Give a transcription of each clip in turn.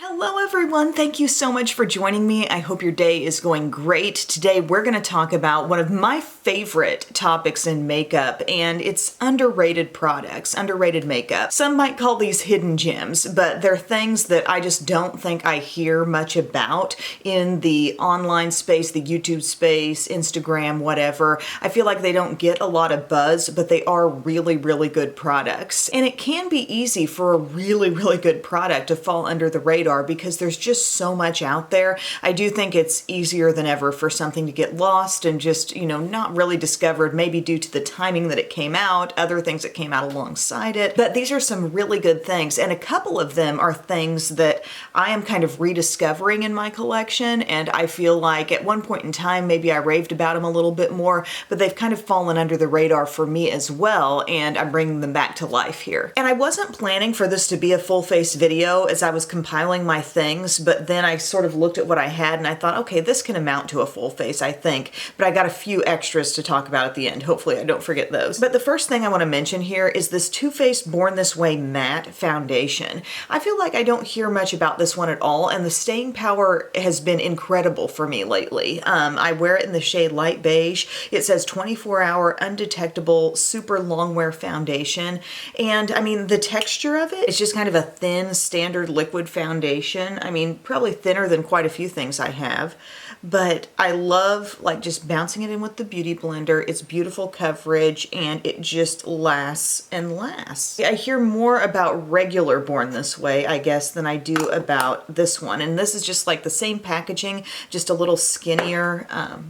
Hello everyone, thank you so much for joining me. I hope your day is going great. Today we're going to talk about one of my favorite topics in makeup, and it's underrated products, underrated makeup. Some might call these hidden gems, but they're things that I just don't think I hear much about in the online space, the YouTube space, Instagram, whatever. I feel like they don't get a lot of buzz, but they are really, really good products. And it can be easy for a really, really good product to fall under the radar because there's just so much out there. I do think it's easier than ever for something to get lost and just, not really discovered, maybe due to the timing that it came out, other things that came out alongside it. But these are some really good things, and a couple of them are things that I am kind of rediscovering in my collection, and I feel like at one point in time, maybe I raved about them a little bit more, but they've kind of fallen under the radar for me as well, and I'm bringing them back to life here. And I wasn't planning for this to be a full face video as I was compiling my things, but then I sort of looked at what I had and I thought, okay, this can amount to a full face, I think, but I got a few extras to talk about at the end. Hopefully I don't forget those. But the first thing I want to mention here is this Too Faced Born This Way Matte Foundation. I feel like I don't hear much about this one at all, and the staying power has been incredible for me lately. I wear it in the shade Light Beige. It says 24-hour undetectable super long wear foundation, and I mean the texture of it, it's just kind of a thin standard liquid foundation. I mean, probably thinner than quite a few things I have, but I love like just bouncing it in with the Beauty Blender. It's beautiful coverage and it just lasts and lasts. I hear more about regular Born This Way, I guess, than I do about this one. And this is just like the same packaging, just a little skinnier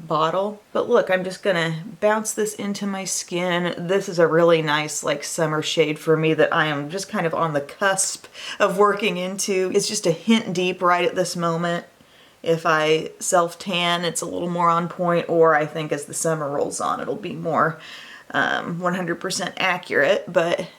bottle. But look, I'm just gonna bounce this into my skin. This is a really nice like summer shade for me that I am just kind of on the cusp of working into. It's just a hint deep right at this moment. If I self-tan, it's a little more on point, or I think as the summer rolls on, it'll be more 100% accurate. But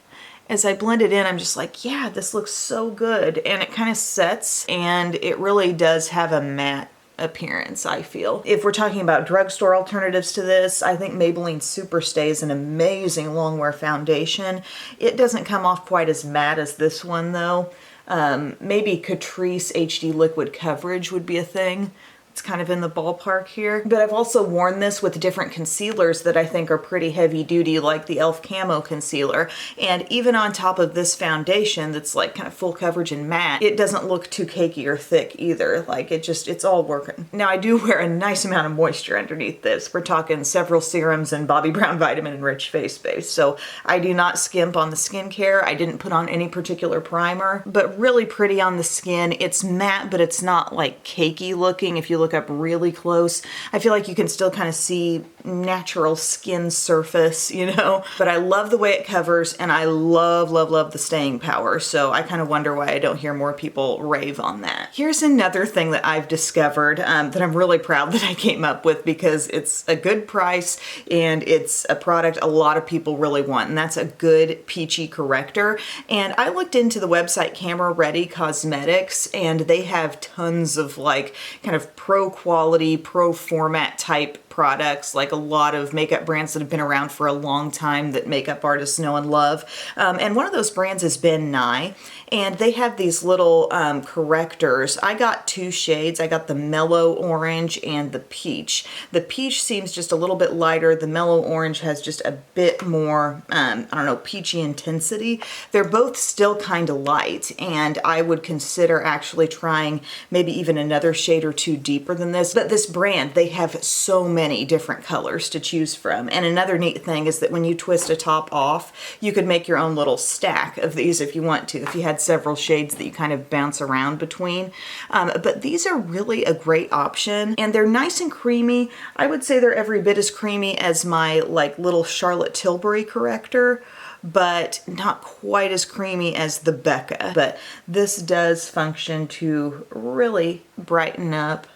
as I blend it in, I'm just like, yeah, this looks so good. And it kind of sets, and it really does have a matte appearance, I feel. If we're talking about drugstore alternatives to this, I think Maybelline Superstay is an amazing longwear foundation. It doesn't come off quite as matte as this one though. Maybe Catrice HD Liquid Coverage would be a thing. It's kind of in the ballpark here. But I've also worn this with different concealers that I think are pretty heavy duty, like the e.l.f. Camo Concealer. And even on top of this foundation that's like kind of full coverage and matte, it doesn't look too cakey or thick either. Like it's all working. Now I do wear a nice amount of moisture underneath this. We're talking several serums and Bobbi Brown Vitamin Enriched Face Base. So I do not skimp on the skincare. I didn't put on any particular primer, but really pretty on the skin. It's matte, but it's not like cakey looking. If you look up really close, I feel like you can still kind of see natural skin surface, but I love the way it covers, and I love, love, love the staying power. So I kind of wonder why I don't hear more people rave on that. Here's another thing that I've discovered that I'm really proud that I came up with, because it's a good price and it's a product a lot of people really want, and that's a good peachy corrector. And I looked into the website Camera Ready Cosmetics, and they have tons of like kind of pro quality, pro format type products, like a lot of makeup brands that have been around for a long time that makeup artists know and love. And one of those brands is Ben Nye, and they have these little correctors. I got two shades. I got the Mellow Orange and the Peach. The Peach seems just a little bit lighter. The Mellow Orange has just a bit more, I don't know, peachy intensity. They're both still kind of light, and I would consider actually trying maybe even another shade or two deeper than this. But this brand, they have so many different colors to choose from. And another neat thing is that when you twist a top off, you could make your own little stack of these if you want to, if you had several shades that you kind of bounce around between. But these are really a great option, and they're nice and creamy. I would say they're every bit as creamy as my like little Charlotte Tilbury corrector, but not quite as creamy as the Becca. But this does function to really brighten up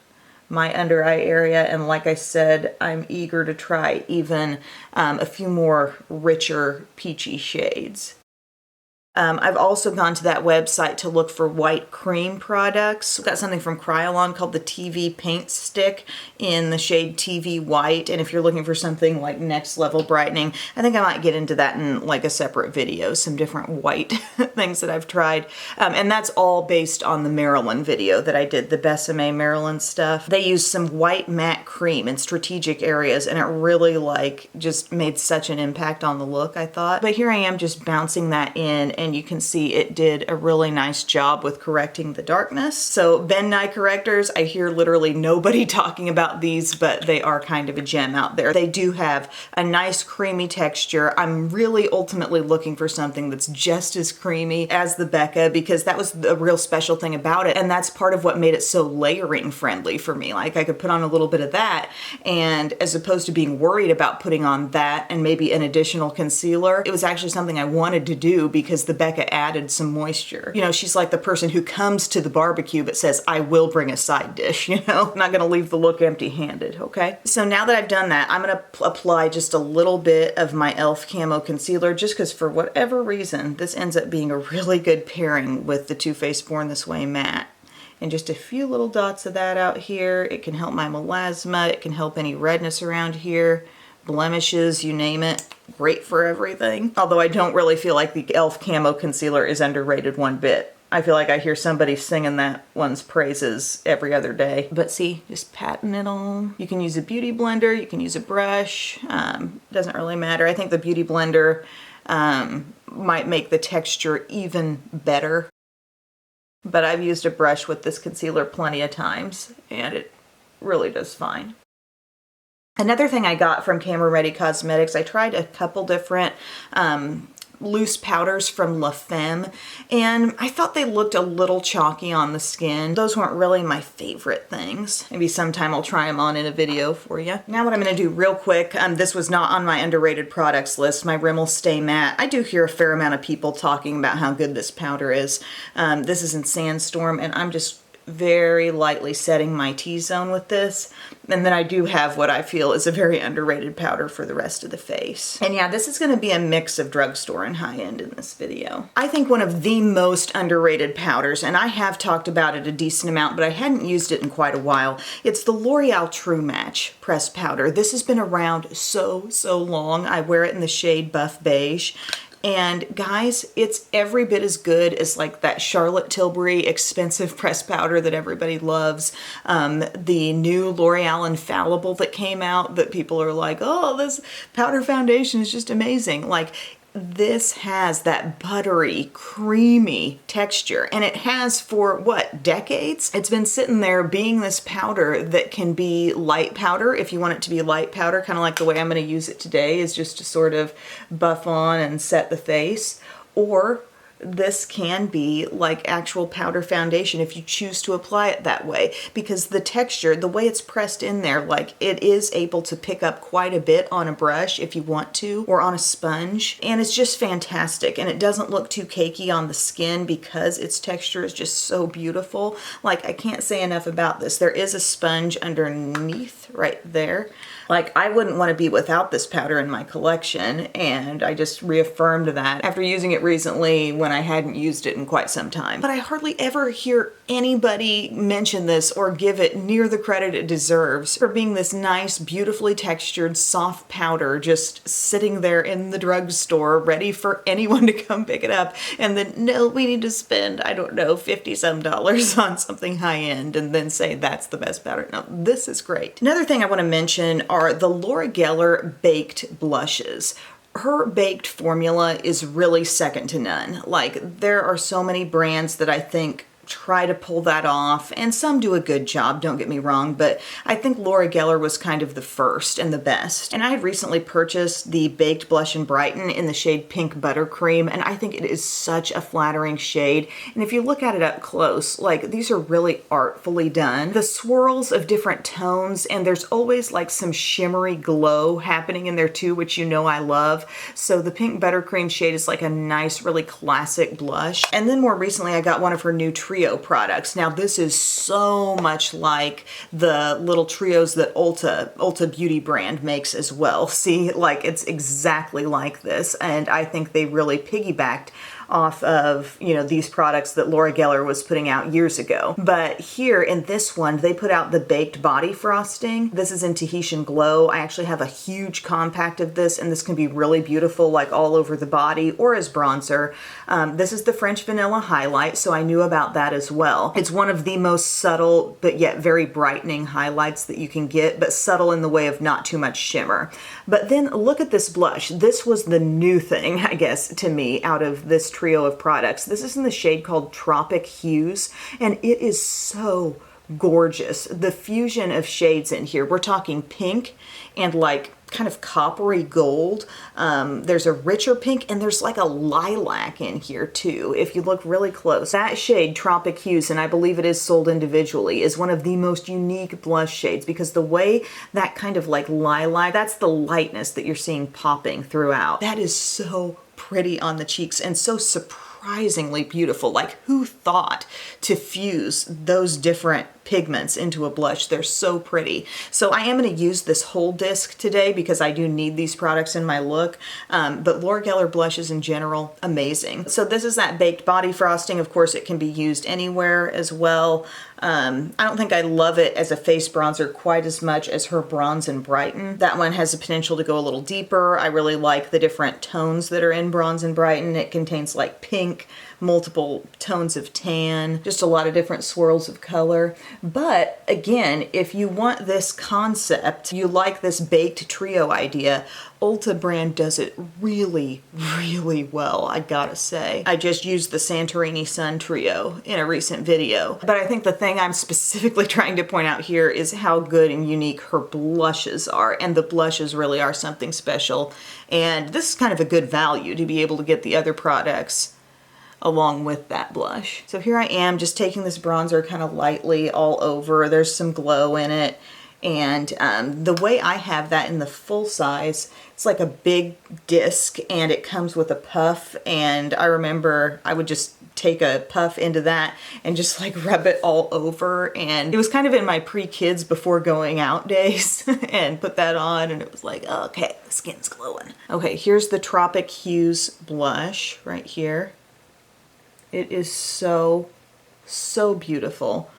my under eye area, and like I said, I'm eager to try even a few more richer peachy shades. I've also gone to that website to look for white cream products. Got something from Kryolan called the TV Paint Stick in the shade TV White. And if you're looking for something like next level brightening, I think I might get into that in like a separate video, some different white things that I've tried. And that's all based on the Maryland video that I did, the Besame Maryland stuff. They used some white matte cream in strategic areas, and it really like just made such an impact on the look, I thought. But here I am just bouncing that in, and you can see it did a really nice job with correcting the darkness. So Ben Nye correctors, I hear literally nobody talking about these, but they are kind of a gem out there. They do have a nice creamy texture. I'm really ultimately looking for something that's just as creamy as the Becca, because that was the real special thing about it. And that's part of what made it so layering friendly for me. Like I could put on a little bit of that, and as opposed to being worried about putting on that and maybe an additional concealer, it was actually something I wanted to do because the Becca added some moisture. You know, she's like the person who comes to the barbecue but says, I will bring a side dish, you know? I'm not gonna leave the look empty-handed, okay? So now that I've done that, I'm gonna apply just a little bit of my e.l.f. Camo Concealer, just because for whatever reason, this ends up being a really good pairing with the Too Faced Born This Way matte. And just a few little dots of that out here. It can help my melasma, it can help any redness around here, blemishes, you name it. Great for everything. Although I don't really feel like the e.l.f. Camo Concealer is underrated one bit. I feel like I hear somebody singing that one's praises every other day. But see, just patting it on. You can use a beauty blender, you can use a brush. Doesn't really matter. I think the beauty blender might make the texture even better. But I've used a brush with this concealer plenty of times, and it really does fine. Another thing I got from Camera Ready Cosmetics, I tried a couple different loose powders from La Femme, and I thought they looked a little chalky on the skin. Those weren't really my favorite things. Maybe sometime I'll try them on in a video for you. Now what I'm going to do real quick, this was not on my underrated products list, my Rimmel Stay Matte. I do hear a fair amount of people talking about how good this powder is. This is in Sandstorm, and I'm just very lightly setting my T-zone with this. And then I do have what I feel is a very underrated powder for the rest of the face. And yeah, this is going to be a mix of drugstore and high-end in this video. I think one of the most underrated powders, and I have talked about it a decent amount, but I hadn't used it in quite a while. It's the L'Oreal True Match pressed powder. This has been around so long. I wear it in the shade Buff Beige. And guys, it's every bit as good as like that Charlotte Tilbury expensive pressed powder that everybody loves. The new L'Oreal Infallible that came out that people are like, oh, this powder foundation is just amazing. Like, this has that buttery, creamy texture, and it has for what, decades? It's been sitting there being this powder that can be light powder if you want it to be light powder, kind of like the way I'm going to use it today is just to sort of buff on and set the face, or this can be like actual powder foundation if you choose to apply it that way, because the texture, the way it's pressed in there, like it is able to pick up quite a bit on a brush if you want to, or on a sponge, and it's just fantastic. And it doesn't look too cakey on the skin because its texture is just so beautiful. Like, I can't say enough about this. There is a sponge underneath right there. Like, I wouldn't want to be without this powder in my collection, and I just reaffirmed that after using it recently when I hadn't used it in quite some time. But I hardly ever hear anybody mention this or give it near the credit it deserves for being this nice, beautifully textured, soft powder just sitting there in the drugstore ready for anyone to come pick it up, and then, no, we need to spend, I don't know, $50-some on something high-end and then say that's the best powder. No, this is great. Another thing I want to mention are the Laura Geller baked blushes. Her baked formula is really second to none. Like, there are so many brands that I think try to pull that off, and some do a good job, don't get me wrong, but I think Laura Geller was kind of the first and the best. And I had recently purchased the Baked Blush and Brighten in the shade Pink Buttercream, and I think it is such a flattering shade. And if you look at it up close, like, these are really artfully done. The swirls of different tones, and there's always like some shimmery glow happening in there too, which you know I love. So the Pink Buttercream shade is like a nice, really classic blush. And then more recently, I got one of her new Trio products. Now, this is so much like the little trios that Ulta Beauty brand makes as well. See, like, it's exactly like this, and I think they really piggybacked off of, you know, these products that Laura Geller was putting out years ago. But here in this one, they put out the baked body frosting. This is in Tahitian Glow. I actually have a huge compact of this, and this can be really beautiful, like all over the body or as bronzer. This is the French Vanilla Highlight, so I knew about that as well. It's one of the most subtle but yet very brightening highlights that you can get, but subtle in the way of not too much shimmer. But then look at this blush. This was the new thing, I guess, to me out of this trio of products. This is in the shade called Tropic Hues, and it is so gorgeous. The fusion of shades in here, we're talking pink and like kind of coppery gold. There's a richer pink, and there's like a lilac in here too, if you look really close. That shade, Tropic Hues, and I believe it is sold individually, is one of the most unique blush shades because the way that kind of like lilac, that's the lightness that you're seeing popping throughout. That is so pretty on the cheeks and so surprisingly beautiful. Like, who thought to fuse those different pigments into a blush? They're so pretty. So I am going to use this whole disc today because I do need these products in my look. But Laura Geller blushes in general, amazing. So this is that baked body frosting. Of course, it can be used anywhere as well. I don't think I love it as a face bronzer quite as much as her Bronze and Brighten. That one has the potential to go a little deeper. I really like the different tones that are in Bronze and Brighten. It contains like pink, multiple tones of tan, just a lot of different swirls of color. But again, if you want this concept, you like this baked trio idea, Ulta brand does it really, really well, I gotta say. I just used the Santorini Sun Trio in a recent video. But I think the thing I'm specifically trying to point out here is how good and unique her blushes are. And the blushes really are something special. And this is kind of a good value to be able to get the other products along with that blush. So here I am just taking this bronzer kind of lightly all over. There's some glow in it. And the way I have that in the full size, it's like a big disc and it comes with a puff. And I remember I would just take a puff into that and just like rub it all over. And it was kind of in my pre-kids before going out days and put that on and it was like, oh, okay, the skin's glowing. Okay, here's the Tropic Hues blush right here. It is so, so beautiful.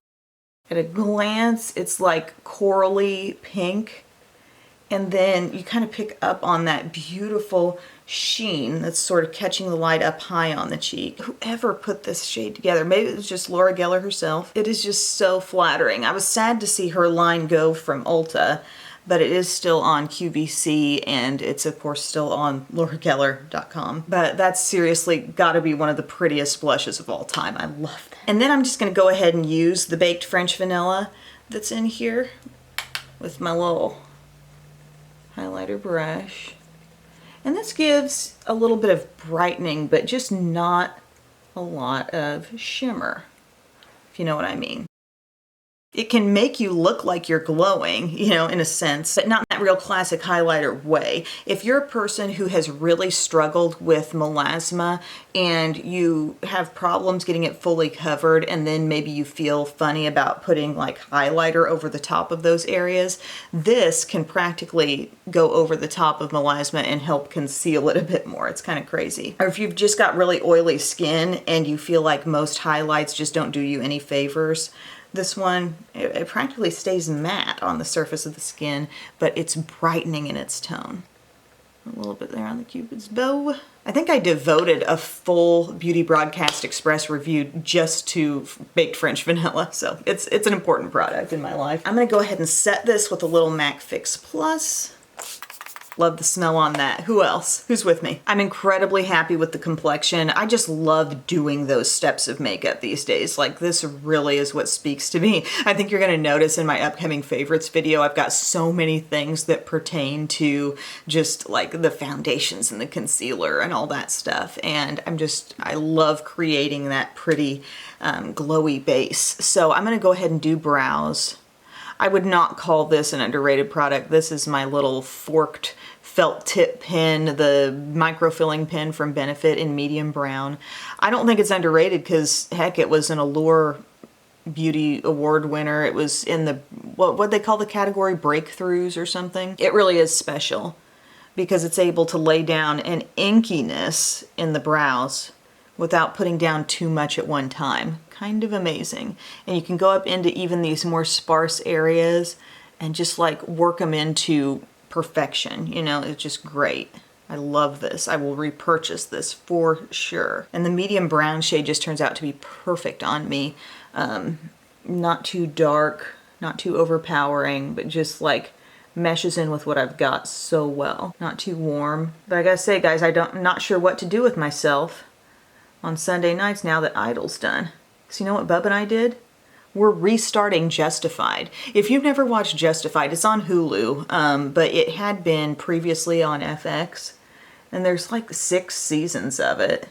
At a glance, it's like corally pink. And then you kind of pick up on that beautiful sheen that's sort of catching the light up high on the cheek. Whoever put this shade together, maybe it was just Laura Geller herself. It is just so flattering. I was sad to see her line go from Ulta, but it is still on QVC and it's of course still on laurageller.com. But that's seriously gotta be one of the prettiest blushes of all time. I love that. And then I'm just gonna go ahead and use the baked French vanilla that's in here with my little highlighter brush. And this gives a little bit of brightening, but just not a lot of shimmer, if you know what I mean. It can make you look like you're glowing, you know, in a sense, but not in that real classic highlighter way. If you're a person who has really struggled with melasma and you have problems getting it fully covered and then maybe you feel funny about putting like highlighter over the top of those areas, this can practically go over the top of melasma and help conceal it a bit more. It's kind of crazy. Or if you've just got really oily skin and you feel like most highlights just don't do you any favors, this one, it practically stays matte on the surface of the skin, but it's brightening in its tone. A little bit there on the Cupid's bow. I think I devoted a full Beauty Broadcast Express review just to baked French vanilla, so it's an important product in my life. I'm gonna go ahead and set this with a little MAC Fix Plus. Love the smell on that. Who else? Who's with me? I'm incredibly happy with the complexion. I just love doing those steps of makeup these days. Like, this really is what speaks to me. I think you're gonna notice in my upcoming favorites video, I've got so many things that pertain to just like the foundations and the concealer and all that stuff. And I love creating that pretty glowy base. So I'm gonna go ahead and do brows. I would not call this an underrated product. This is my little forked felt tip pen, the microfilling pen from Benefit in medium brown. I don't think it's underrated because, heck, it was an Allure Beauty Award winner. It was in the, what they call the category, breakthroughs or something. It really is special because it's able to lay down an inkiness in the brows without putting down too much at one time. Kind of amazing. And you can go up into even these more sparse areas and just like work them into perfection. You know, it's just great. I love this. I will repurchase this for sure. And the medium brown shade just turns out to be perfect on me. Not too dark, not too overpowering, but just like meshes in with what I've got so well. Not too warm. But I gotta say, guys, I'm not sure what to do with myself on Sunday nights now that Idol's done. So you know what Bub and I did? We're restarting Justified. If you've never watched Justified, it's on Hulu, but it had been previously on FX, and there's like 6 seasons of it.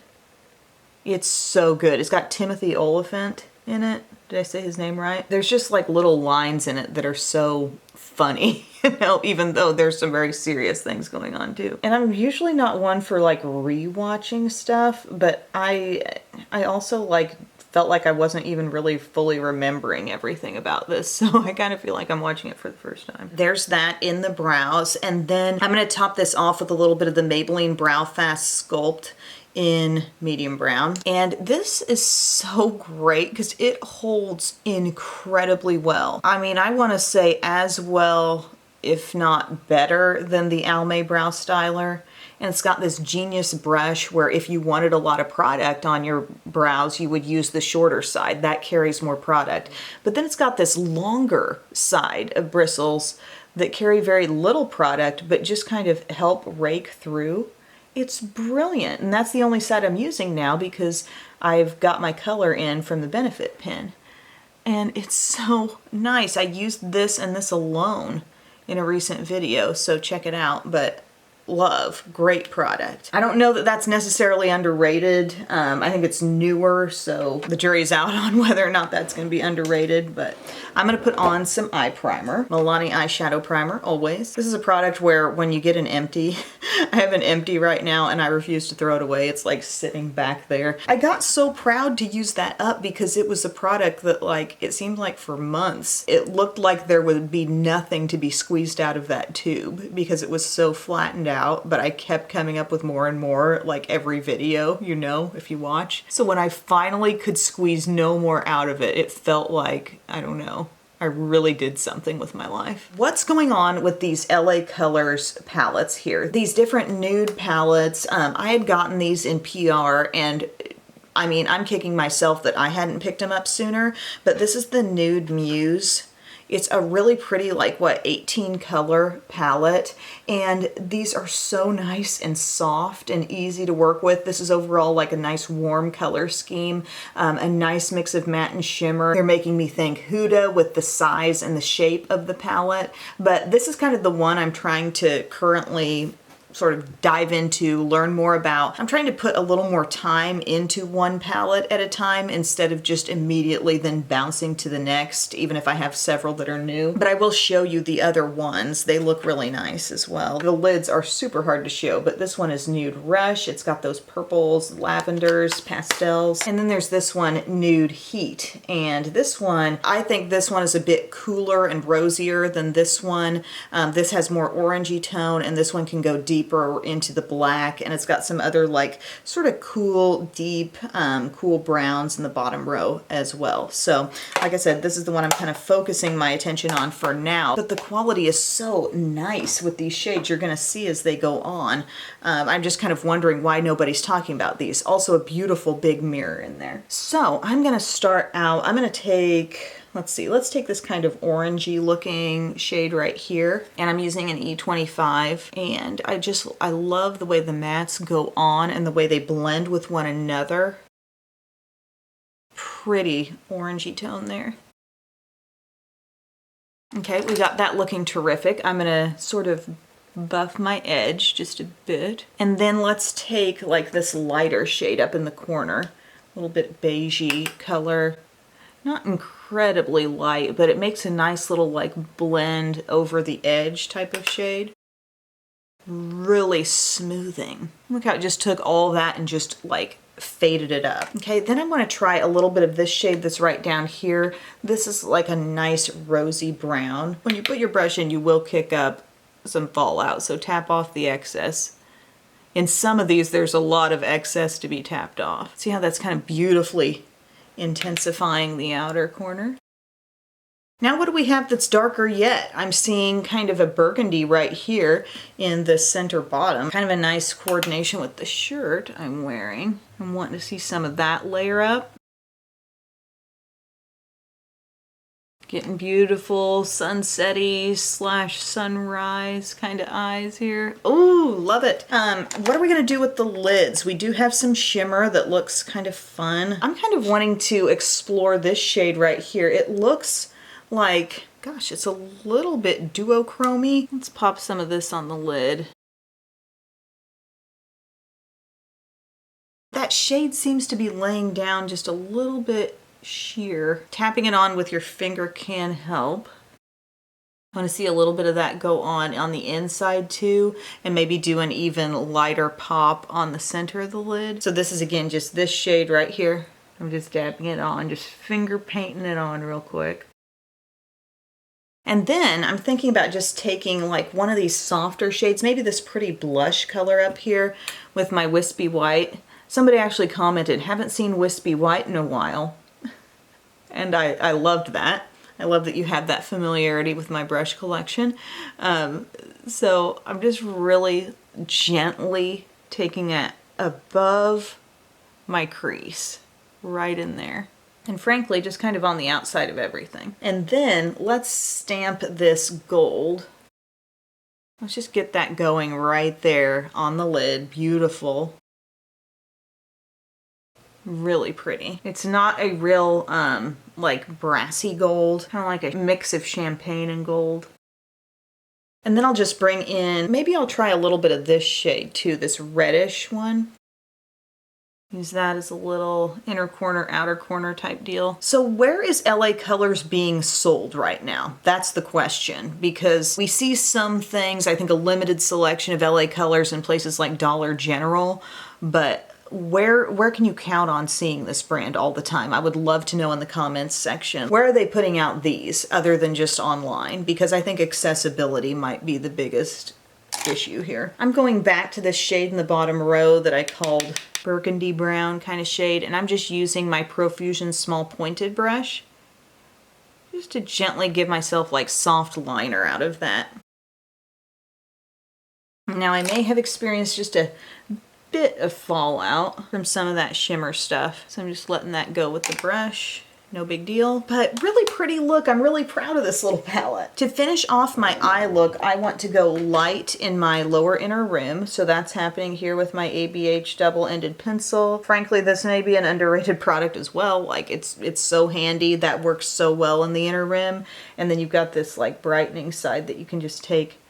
It's so good. It's got Timothy Oliphant in it. Did I say his name right? There's just like little lines in it that are so funny, you know, even though there's some very serious things going on too. And I'm usually not one for like rewatching stuff, but I also like felt like I wasn't even really fully remembering everything about this. So I kind of feel like I'm watching it for the first time. There's that in the brows. And then I'm going to top this off with a little bit of the Maybelline Brow Fast Sculpt in medium brown. And this is so great because it holds incredibly well. I mean, I want to say as well, if not better than the Almay Brow Styler. And it's got this genius brush where if you wanted a lot of product on your brows, you would use the shorter side. That carries more product. But then it's got this longer side of bristles that carry very little product, but just kind of help rake through. It's brilliant. And that's the only side I'm using now because I've got my color in from the Benefit pen. And it's so nice. I used this and this alone in a recent video, so check it out. But love, great product. I don't know that that's necessarily underrated. I think it's newer, so the jury's out on whether or not that's going to be underrated, but I'm going to put on some eye primer. Milani eyeshadow primer, always. This is a product where when you get an empty, I have an empty right now and I refuse to throw it away. It's like sitting back there. I got so proud to use that up because it was a product that like, it seemed like for months, it looked like there would be nothing to be squeezed out of that tube because it was so flattened out, but I kept coming up with more and more like every video, you know, if you watch. So when I finally could squeeze no more out of it, it felt like, I don't know, I really did something with my life. What's going on with these LA Colors palettes here? These different nude palettes, I had gotten these in PR and I mean, I'm kicking myself that I hadn't picked them up sooner, but this is the Nude Muse. It's a really pretty, like, what, 18 color palette, and these are so nice and soft and easy to work with. This is overall like a nice warm color scheme, a nice mix of matte and shimmer. They're making me think Hugo with the size and the shape of the palette, but this is kind of the one I'm trying to currently sort of dive into, learn more about. I'm trying to put a little more time into one palette at a time instead of just immediately then bouncing to the next, even if I have several that are new. But I will show you the other ones. They look really nice as well. The lids are super hard to show, but this one is Nude Rush. It's got those purples, lavenders, pastels. And then there's this one, Nude Heat. And this one, I think this one is a bit cooler and rosier than this one. This has more orangey tone, and this one can go deeper into the black, and it's got some other like sort of cool, deep, cool browns in the bottom row as well. So like I said, this is the one I'm kind of focusing my attention on for now, but the quality is so nice with these shades. You're gonna see as they go on. I'm just kind of wondering why nobody's talking about these. Also a beautiful big mirror in there. So I'm gonna start out, I'm gonna take, let's see, let's take this kind of orangey looking shade right here. And I'm using an E25. And I love the way the mattes go on and the way they blend with one another. Pretty orangey tone there. Okay, we got that looking terrific. I'm gonna sort of buff my edge just a bit. And then let's take like this lighter shade up in the corner. A little bit beigey color. Not incredibly light, but it makes a nice little like blend over the edge type of shade. Really smoothing. Look how it just took all that and just like faded it up. Okay, then I'm going to try a little bit of this shade that's right down here. This is like a nice rosy brown. When you put your brush in, you will kick up some fallout, so tap off the excess. in some of these, there's a lot of excess to be tapped off. See how that's kind of beautifully intensifying the outer corner? Now what do we have that's darker yet? I'm seeing kind of a burgundy right here in the center bottom. Kind of a nice coordination with the shirt I'm wearing. I'm wanting to see some of that layer up. Getting beautiful sunsetty / sunrise kind of eyes here. Ooh, love it. What are we gonna do with the lids? We do have some shimmer that looks kind of fun. I'm kind of wanting to explore this shade right here. It looks like, gosh, it's a little bit duochrome-y. Let's pop some of this on the lid. That shade seems to be laying down just a little bit sheer. Tapping it on with your finger can help. I want to see a little bit of that go on the inside too, and maybe do an even lighter pop on the center of the lid. So this is again just this shade right here. I'm just dabbing it on, just finger painting it on real quick. And then I'm thinking about just taking like one of these softer shades, maybe this pretty blush color up here with my wispy white. Somebody actually commented, haven't seen wispy white in a while. And I loved that. I love that you have that familiarity with my brush collection. So I'm just really gently taking it above my crease, right in there. And frankly, just kind of on the outside of everything. And then let's stamp this gold. Let's just get that going right there on the lid. Beautiful. Really pretty. It's not a real like brassy gold, kind of like a mix of champagne and gold. And then I'll just bring in, maybe I'll try a little bit of this shade too, this reddish one. Use that as a little inner corner, outer corner type deal. So where is LA Colors being sold right now? That's the question, because we see some things, I think a limited selection of LA Colors in places like Dollar General, but where can you count on seeing this brand all the time? I would love to know in the comments section. Where are they putting out these other than just online? Because I think accessibility might be the biggest issue here. I'm going back to this shade in the bottom row that I called burgundy brown kind of shade, and I'm just using my Profusion small pointed brush just to gently give myself like soft liner out of that. Now I may have experienced just a bit of fallout from some of that shimmer stuff, so I'm just letting that go with the brush. No big deal, but really pretty look. I'm really proud of this little palette. To finish off my eye look, I want to go light in my lower inner rim. So that's happening here with my ABH double-ended pencil. Frankly, this may be an underrated product as well. Like it's so handy. That works so well in the inner rim. And then you've got this like brightening side that you can just take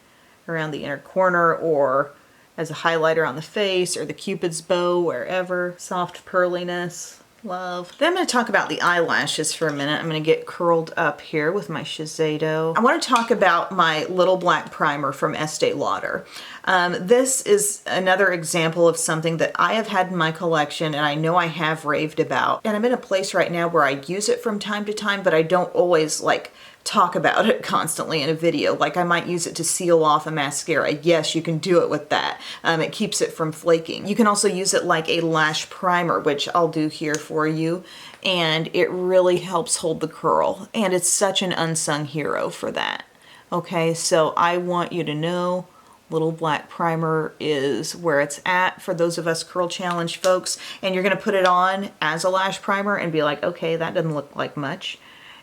around the inner corner or as a highlighter on the face or the Cupid's bow, wherever. Soft pearliness. Love. Then I'm going to talk about the eyelashes for a minute. I'm going to get curled up here with my Shiseido. I want to talk about my little black primer from Estee Lauder. This is another example of something that I have had in my collection and I know I have raved about. And I'm in a place right now where I use it from time to time, but I don't always like talk about it constantly in a video. Like I might use it to seal off a mascara. Yes, you can do it with that. It keeps it from flaking. You can also use it like a lash primer, which I'll do here for you. And it really helps hold the curl. And it's such an unsung hero for that. Okay, so I want you to know little black primer is where it's at for those of us curl challenge folks. And you're gonna put it on as a lash primer and be like, okay, that doesn't look like much.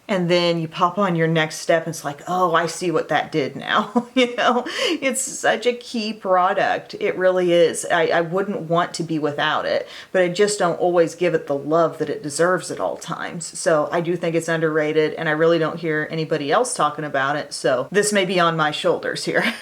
And then you pop on your next step and it's like, oh, I see what that did now. You know, it's such a key product. It really is. I wouldn't want to be without it, but I just don't always give it the love that it deserves at all times. So I do think it's underrated and I really don't hear anybody else talking about it. So this may be on my shoulders here.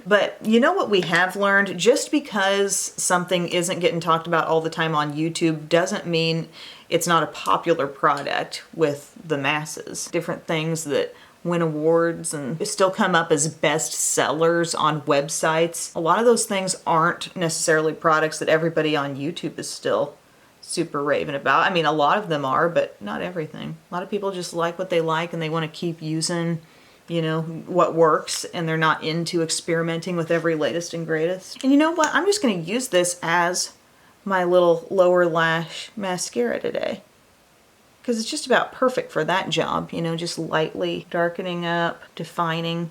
But you know what we have learned? Just because something isn't getting talked about all the time on YouTube doesn't mean it's not a popular product with the masses. Different things that win awards and still come up as best sellers on websites. A lot of those things aren't necessarily products that everybody on YouTube is still super raving about. I mean, a lot of them are, but not everything. A lot of people just like what they like and they want to keep using you know, what works, and they're not into experimenting with every latest and greatest. And you know what? I'm just going to use this as my little lower lash mascara today, because it's just about perfect for that job, you know, just lightly darkening up, defining.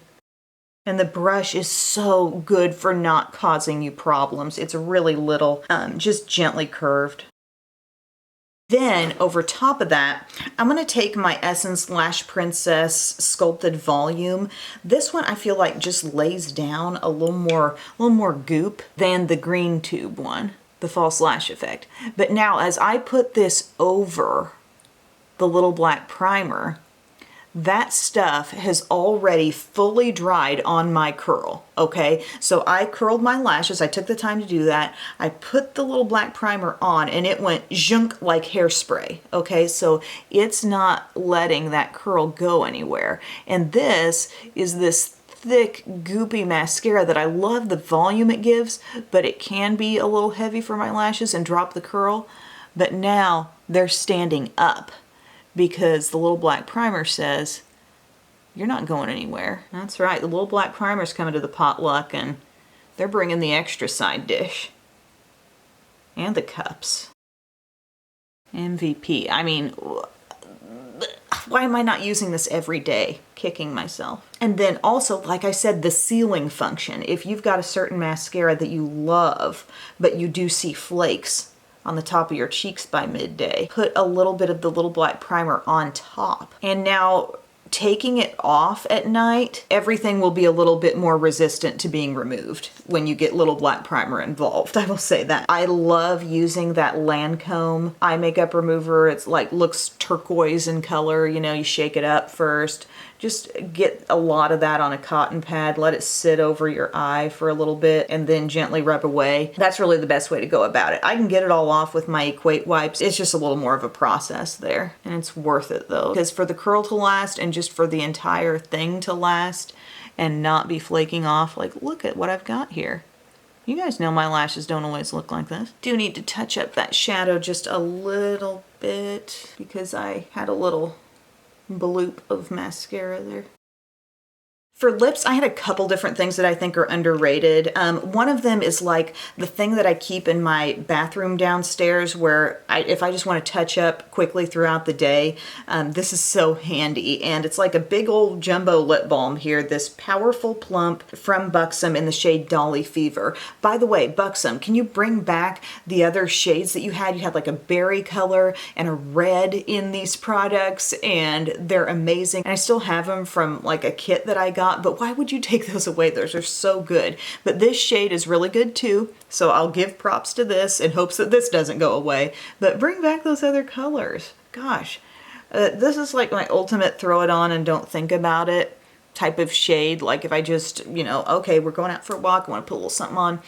And the brush is so good for not causing you problems. It's really little, just gently curved. Then over top of that, I'm going to take my Essence Lash Princess Sculpted Volume. This one I feel like just lays down a little more goop than the green tube one, the False Lash Effect. But now as I put this over the little black primer, that stuff has already fully dried on my curl, okay? So I curled my lashes, I took the time to do that. I put the little black primer on and it went zhunk like hairspray, okay? So it's not letting that curl go anywhere. And this is this thick, goopy mascara that I love the volume it gives, but it can be a little heavy for my lashes and drop the curl. But now they're standing up, because the little black primer says, you're not going anywhere. That's right, the little black primer's coming to the potluck and they're bringing the extra side dish. And the cups. MVP. I mean, why am I not using this every day? Kicking myself. And then also, like I said, the sealing function. If you've got a certain mascara that you love, but you do see flakes on the top of your cheeks by midday, put a little bit of the little black primer on top. And now taking it off at night, everything will be a little bit more resistant to being removed when you get little black primer involved. I will say that. I love using that Lancome eye makeup remover. It's like looks turquoise in color. You know, you shake it up first. Just get a lot of that on a cotton pad, let it sit over your eye for a little bit, and then gently rub away. That's really the best way to go about it. I can get it all off with my Equate wipes. It's just a little more of a process there, and it's worth it though. Because for the curl to last and just for the entire thing to last and not be flaking off, like look at what I've got here. You guys know my lashes don't always look like this. Do need to touch up that shadow just a little bit because I had a little bloop of mascara there. For lips, I had a couple different things that I think are underrated. One of them is like the thing that I keep in my bathroom downstairs where if I just want to touch up quickly throughout the day, this is so handy. And it's like a big old jumbo lip balm here, this Powerful Plump from Buxom in the shade Dolly Fever. By the way, Buxom, can you bring back the other shades that you had? You had like a berry color and a red in these products, and they're amazing. And I still have them from like a kit that I got, but why would you take those away? Those are so good. But this shade is really good too, so I'll give props to this in hopes that this doesn't go away. But bring back those other colors. Gosh, this is like my ultimate throw it on and don't think about it type of shade. Like if I just, you know, okay, we're going out for a walk, I want to put a little something on.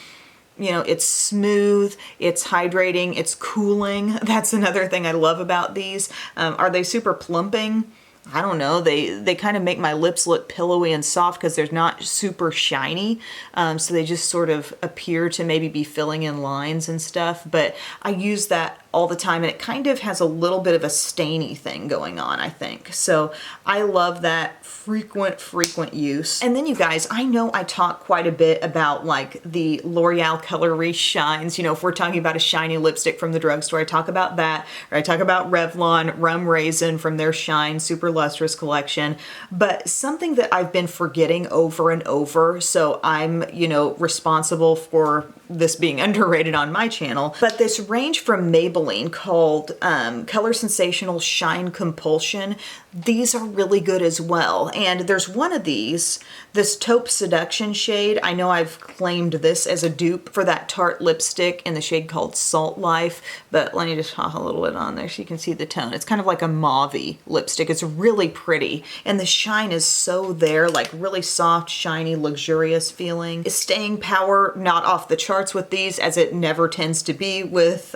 You know, it's smooth, it's hydrating, it's cooling. That's another thing I love about these. Are they super plumping? I don't know, they kind of make my lips look pillowy and soft because they're not super shiny. So they just sort of appear to maybe be filling in lines and stuff. But I use that all the time, and it kind of has a little bit of a stainy thing going on, I think. So I love that frequent use. And then you guys, I know I talk quite a bit about like the L'Oreal Color Riche shines. You know, if we're talking about a shiny lipstick from the drugstore, I talk about that, or I talk about Revlon Rum Raisin from their Shine Super Lustrous collection. But something that I've been forgetting over and over, so I'm, you know, responsible for this being underrated on my channel, but this range from Maybelline called Color Sensational Shine Compulsion, these are really good as well. And there's one of these, this Taupe Seduction shade. I know I've claimed this as a dupe for that Tarte lipstick in the shade called Salt Life, but let me just pop a little bit on there so you can see the tone. It's kind of like a mauve-y lipstick. It's really pretty, and the shine is so there, like really soft, shiny, luxurious feeling. Staying power, not off the charts with these, as it never tends to be with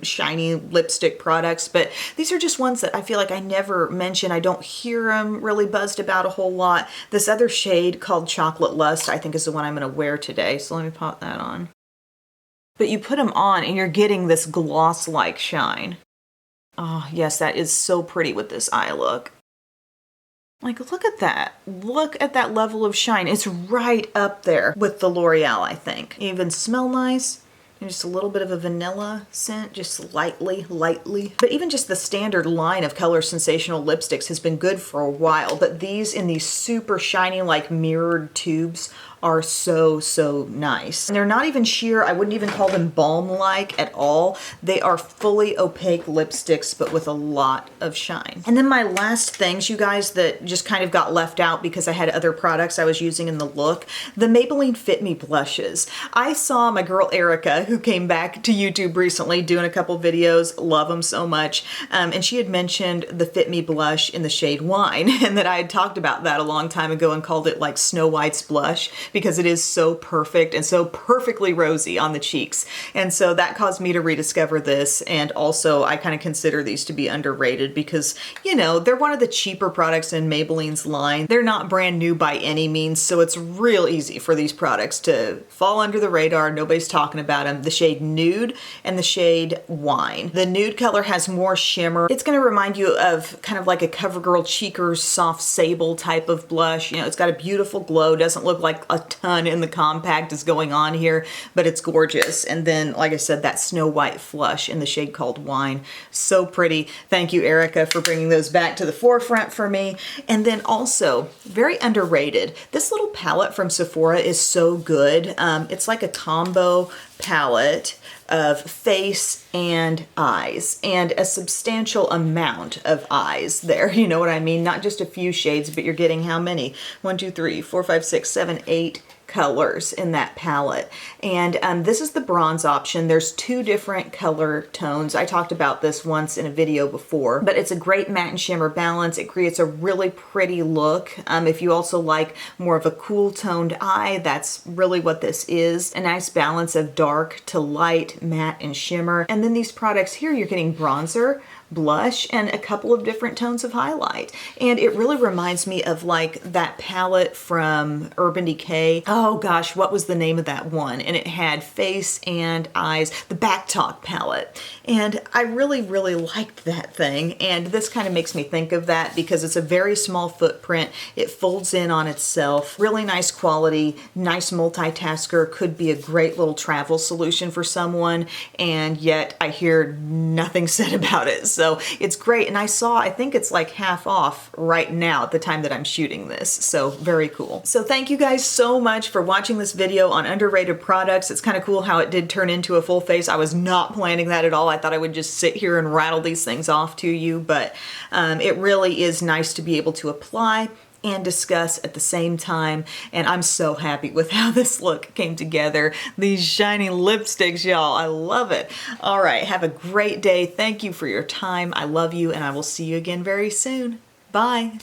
shiny lipstick products, but these are just ones that I feel like I never mention. I don't hear them really buzzed about a whole lot. This other shade called Chocolate Lust, I think is the one I'm going to wear today, so let me pop that on. But you put them on and you're getting this gloss-like shine. Oh yes, that is so pretty with this eye look. Like, look at that. Look at that level of shine. It's right up there with the L'Oreal, I think. Even smell nice. And just a little bit of a vanilla scent, just lightly. But even just the standard line of Color Sensational lipsticks has been good for a while. But these in these super shiny, like mirrored tubes are so, so nice. And they're not even sheer. I wouldn't even call them balm-like at all. They are fully opaque lipsticks, but with a lot of shine. And then my last things, you guys, that just kind of got left out because I had other products I was using in the look, the Maybelline Fit Me blushes. I saw my girl Erica, who came back to YouTube recently doing a couple videos, love them so much, and she had mentioned the Fit Me blush in the shade Wine, and that I had talked about that a long time ago and called it like Snow White's blush, because it is so perfect and so perfectly rosy on the cheeks. And so that caused me to rediscover this. And also I kind of consider these to be underrated because, you know, they're one of the cheaper products in Maybelline's line. They're not brand new by any means, so it's real easy for these products to fall under the radar. Nobody's talking about them. The shade Nude and the shade Wine. The Nude color has more shimmer. It's going to remind you of kind of like a CoverGirl Cheekers soft sable type of blush. You know, it's got a beautiful glow. Doesn't look like a ton in the compact is going on here, but it's gorgeous. And then, like I said, that Snow White flush in the shade called Wine. So pretty. Thank you, Erica, for bringing those back to the forefront for me. And then also, very underrated, this little palette from Sephora is so good. It's like a combo palette of face and eyes, and a substantial amount of eyes there. You know what I mean? Not just a few shades, but you're getting how many? 1, 2, 3, 4, 5, 6, 7, 8 colors in that palette. And this is the bronze option. There's 2 different color tones. I talked about this once in a video before, but it's a great matte and shimmer balance. It creates a really pretty look. If you also like more of a cool toned eye, that's really what this is. A nice balance of dark to light, matte and shimmer. And then these products here, you're getting bronzer, blush, and a couple of different tones of highlight. And it really reminds me of like that palette from Urban Decay. Oh gosh, what was the name of that one? And it had face and eyes, the Back Talk palette. And I really, really liked that thing. And this kind of makes me think of that because it's a very small footprint. It folds in on itself. Really nice quality, nice multitasker, could be a great little travel solution for someone. And yet I hear nothing said about it. So it's great. And I think it's like half off right now at the time that I'm shooting this. So very cool. So thank you guys so much for watching this video on underrated products. It's kind of cool how it did turn into a full face. I was not planning that at all. I thought I would just sit here and rattle these things off to you, but it really is nice to be able to apply and discuss at the same time. And I'm so happy with how this look came together. These shiny lipsticks, y'all. I love it. All right, have a great day. Thank you for your time. I love you, and I will see you again very soon. Bye.